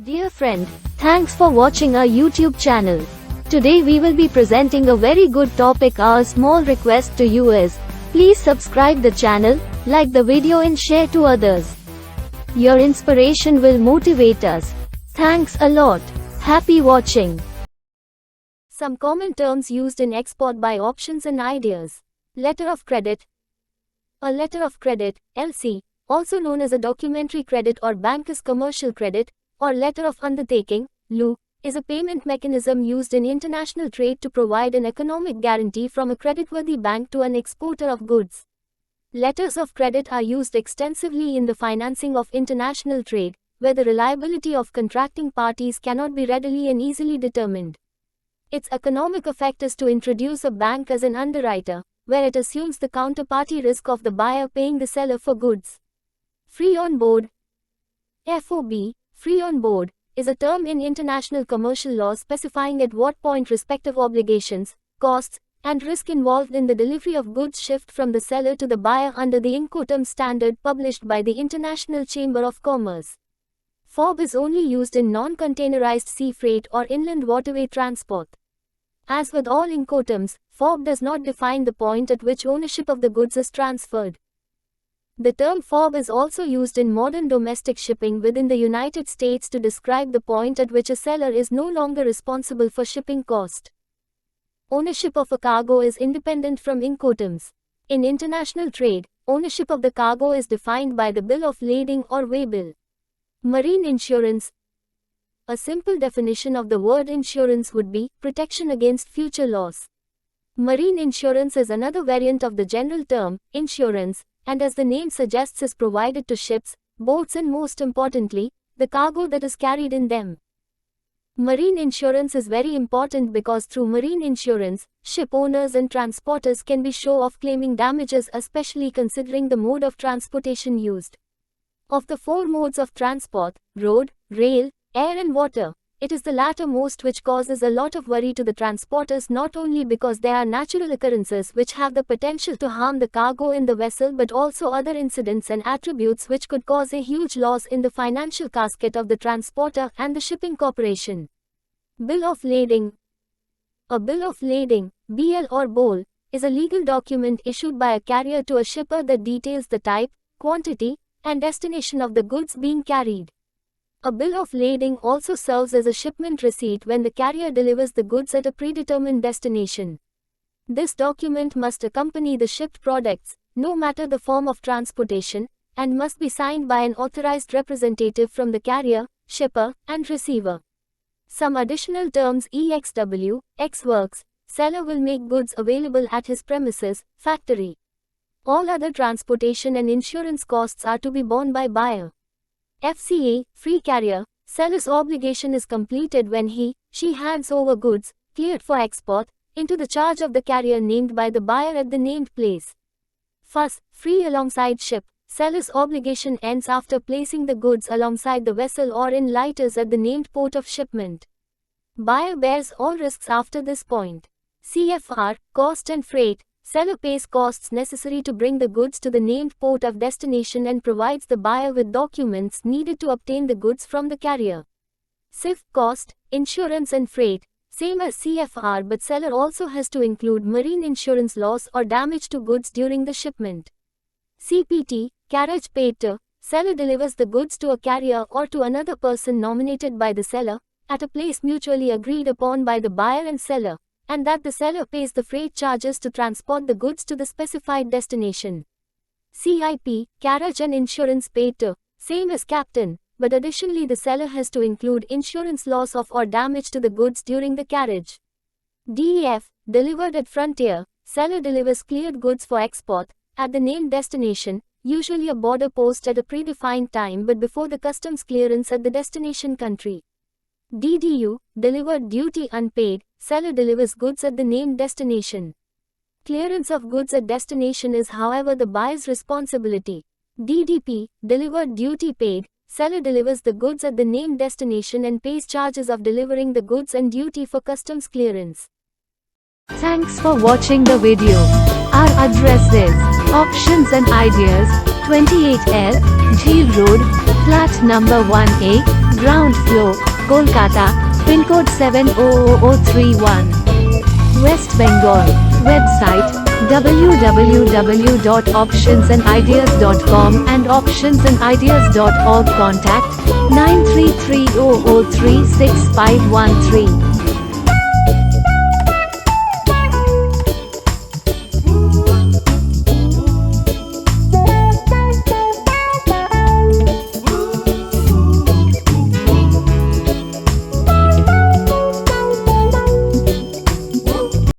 Dear friend, thanks for watching our YouTube channel. Today we will be presenting a very good topic. Our small request to you is, please subscribe the channel, like the video and share to others. Your inspiration will motivate us. Thanks a lot. Happy watching. Some common terms used in export buy options and ideas. Letter of credit. A letter of credit, LC, also known as a documentary credit or banker's commercial credit, or letter of undertaking, LOU, is a payment mechanism used in international trade to provide an economic guarantee from a creditworthy bank to an exporter of goods. Letters of credit are used extensively in the financing of international trade, where the reliability of contracting parties cannot be readily and easily determined. Its economic effect is to introduce a bank as an underwriter, where it assumes the counterparty risk of the buyer paying the seller for goods. Free on board. FOB, free on board, is a term in international commercial law specifying at what point respective obligations, costs, and risk involved in the delivery of goods shift from the seller to the buyer under the Incoterms standard published by the International Chamber of Commerce. FOB is only used in non-containerized sea freight or inland waterway transport. As with all Incoterms, FOB does not define the point at which ownership of the goods is transferred. The term FOB is also used in modern domestic shipping within the United States to describe the point at which a seller is no longer responsible for shipping cost. Ownership of a cargo is independent from Incoterms. In international trade, ownership of the cargo is defined by the bill of lading or waybill. Marine insurance. A simple definition of the word insurance would be protection against future loss. Marine insurance is another variant of the general term insurance, and as the name suggests is provided to ships, boats and most importantly, the cargo that is carried in them. Marine insurance is very important because through marine insurance, ship owners and transporters can be sure of claiming damages, especially considering the mode of transportation used. Of the four modes of transport, road, rail, air and water, it is the latter most which causes a lot of worry to the transporters, not only because there are natural occurrences which have the potential to harm the cargo in the vessel, but also other incidents and attributes which could cause a huge loss in the financial casket of the transporter and the shipping corporation. Bill of lading. A bill of lading, BL or BOL, is a legal document issued by a carrier to a shipper that details the type, quantity, and destination of the goods being carried. A bill of lading also serves as a shipment receipt when the carrier delivers the goods at a predetermined destination. This document must accompany the shipped products, no matter the form of transportation, and must be signed by an authorized representative from the carrier, shipper, and receiver. Some additional terms: EXW, ex-works, seller will make goods available at his premises, factory. All other transportation and insurance costs are to be borne by buyer. FCA, free carrier, seller's obligation is completed when she hands over goods, cleared for export, into the charge of the carrier named by the buyer at the named place. FUS, free alongside ship, seller's obligation ends after placing the goods alongside the vessel or in lighters at the named port of shipment. Buyer bears all risks after this point. CFR, cost and freight, seller pays costs necessary to bring the goods to the named port of destination and provides the buyer with documents needed to obtain the goods from the carrier. CIF, cost, insurance and freight, same as CFR, but seller also has to include marine insurance loss or damage to goods during the shipment. CPT, carriage paid to, seller delivers the goods to a carrier or to another person nominated by the seller, at a place mutually agreed upon by the buyer and seller, and that the seller pays the freight charges to transport the goods to the specified destination. CIP, carriage and insurance paid to, same as captain, but additionally the seller has to include insurance loss of or damage to the goods during the carriage. DEF, delivered at frontier, seller delivers cleared goods for export, at the named destination, usually a border post at a predefined time but before the customs clearance at the destination country. DDU, delivered duty unpaid, seller delivers goods at the named destination. Clearance of goods at destination is however the buyer's responsibility. DDP, delivered duty paid, seller delivers the goods at the named destination and pays charges of delivering the goods and duty for customs clearance. Thanks for watching the video. Our address is Options and Ideas, 28L, Jheel Road, flat number 1A, Ground floor, Kolkata, pin code 700031. West Bengal. Website www.optionsandideas.com and optionsandideas.org. Contact 9330036513.